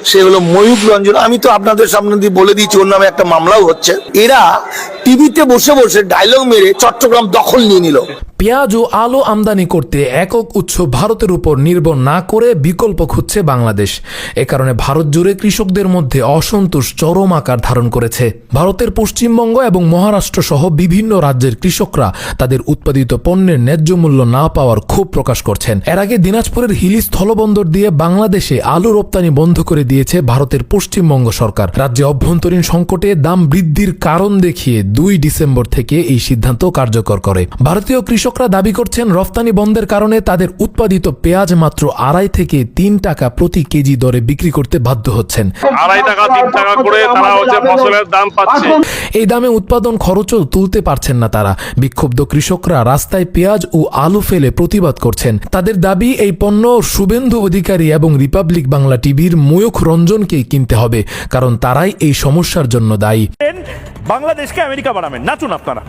সে হলো ময়ূক রঞ্জন। আমি তো আপনাদের সামনে দিয়ে বলে দিয়েছি ওর নামে একটা মামলাও হচ্ছে। এরা টিভিতে বসে বসে ডায়লগ মেরে চট্টগ্রাম দখল নিয়ে নিল। পেঁয়াজ ও আলু আমদানি করতে একক উৎস ভারতের উপর নির্ভর না করে বিকল্প খুঁজছে বাংলাদেশ। এ কারণে ভারত জুড়ে কৃষকদের মধ্যে অসন্তোষ চরম আকার ধারণ করেছে। ভারতের পশ্চিমবঙ্গ এবং মহারাষ্ট্র সহ বিভিন্ন রাজ্যের কৃষকরা তাদের উৎপাদিত পণ্যের ন্যায্য মূল্য না পাওয়ার ক্ষোভ প্রকাশ করছেন। এর আগে দিনাজপুরের হিলি স্থলবন্দর দিয়ে বাংলাদেশে আলু রপ্তানি বন্ধ করে দিয়েছে ভারতের পশ্চিমবঙ্গ সরকার। রাজ্যে অভ্যন্তরীণ সংকটে দাম বৃদ্ধির কারণ দেখিয়ে 2 ডিসেম্বর থেকে এই সিদ্ধান্ত কার্যকর করে। ভারতীয় কৃষকরা দাবি করছেন রফতানি বন্ধের কারণে তাদের উৎপাদিত পেঁয়াজ মাত্র 2.5 থেকে 3 টাকা প্রতি কেজি দরে বিক্রি করতে বাধ্য হচ্ছেন। 2.5 টাকা 3 টাকা করে তারা ফসলের দাম পাচ্ছে। এই দামে উৎপাদন খরচও তুলতে পারছেন না তারা। বিক্ষুব্ধ কৃষকরা রাস্তায় পেঁয়াজ ও আলু ফেলে প্রতিবাদ করছেন। তাদের দাবি এই পণ্য শুভেন্দু অধিকারী এবং রিপাবলিক বাংলা টিভির ময়ূখ রঞ্জনকেই কিনতে হবে, কারণ তারাই এই সমস্যার জন্য দায়ী। বাংলাদেশকে আমেরিকা বানাবেন, নাচুন আপনারা।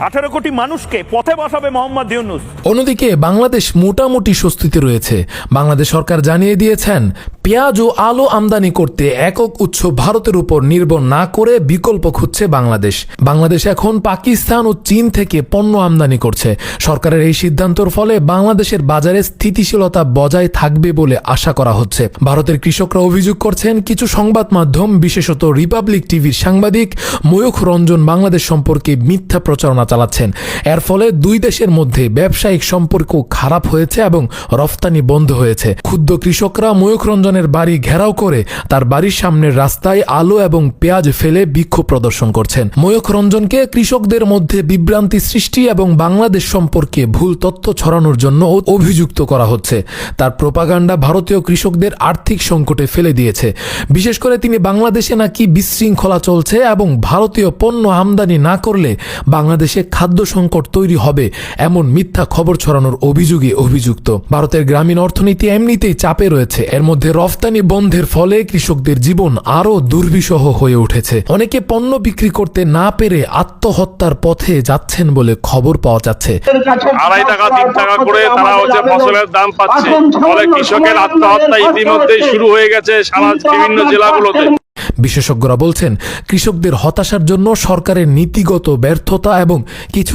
18 কোটি মানুষকে পথে বসাবে মোহাম্মদ ইউনূস। অন্যদিকে বাংলাদেশ মোটামুটি স্বস্তিতে রয়েছে। বাংলাদেশ সরকার জানিয়ে দিয়েছেন পেঁয়াজ ও আলু আমদানি করতে একক উৎস ভারতের উপর নির্ভর না করে বিকল্প খুঁজছে বাংলাদেশ। বাংলাদেশ এখন পাকিস্তান ও চীন থেকে পণ্য আমদানি করছে। সরকারের এই সিদ্ধান্তের ফলে বাংলাদেশের বাজারে স্থিতিশীলতা বজায় থাকবে বলে আশা করা হচ্ছে। ভারতের কৃষকরা অভিযোগ করছেন কিছু সংবাদ মাধ্যম, বিশেষত রিপাবলিক টিভির সাংবাদিক ময়ূখ রঞ্জন বাংলাদেশ সম্পর্কে মিথ্যা প্রচারণা চালাচ্ছেন। এর ফলে 2 দেশের মধ্যে ব্যবসায়িক সম্পর্ক খারাপ হয়েছে এবং রফতানি বন্ধ হয়েছে। ক্ষুদ্র কৃষকরা ময়ূখ রঞ্জনের বাড়ি ঘেরাও করে তার বাড়ির সামনের রাস্তায় আলু এবং পেঁয়াজ ফেলে বিক্ষোভ প্রদর্শন করছেন। ময়ূখ রঞ্জনকে কৃষকদের মধ্যে বিভ্রান্তি সৃষ্টি এবং বাংলাদেশ সম্পর্কে ভুল তথ্য ছড়ানোর জন্য অভিযুক্ত করা হচ্ছে। তার প্রোপাগান্ডা ভারতীয় কৃষকদের আর্থিক সংকটে ফেলে দিয়েছে। বিশেষ করে তিনি বাংলাদেশে নাকি বিশৃঙ্খলা চলছে এবং ভারতীয় পণ্য আমদানি না করলে বাংলাদেশে খাদ্য সংকট তৈরি হবে এমন মিথ্যা খবর ছড়ানোর অভিযোগে অভিযুক্ত। ভারতের গ্রামীণ অর্থনীতি এমনিতেই চাপে রয়েছে। এর মধ্যে রফতানি বন্ধের ফলে কৃষকদের জীবন আরো দুর্বিষহ হয়ে উঠেছে। অনেকে পণ্য বিক্রি করতে না পেরে আত্মহত্যার পথে যাচ্ছেন বলে খবর পাওয়া যাচ্ছে। 2.5 টাকা 3 টাকা করে তারা ফসলের দাম পাচ্ছে। ফলে কৃষকের আত্মহত্যা ইতিমধ্যেই শুরু হয়ে গেছে সারা বিভিন্ন জেলাগুলোতে। বিশেষজ্ঞরা বলছেন কৃষকদের হতাশার জন্য সরকারের নীতিগত ব্যর্থতা এবং কিছু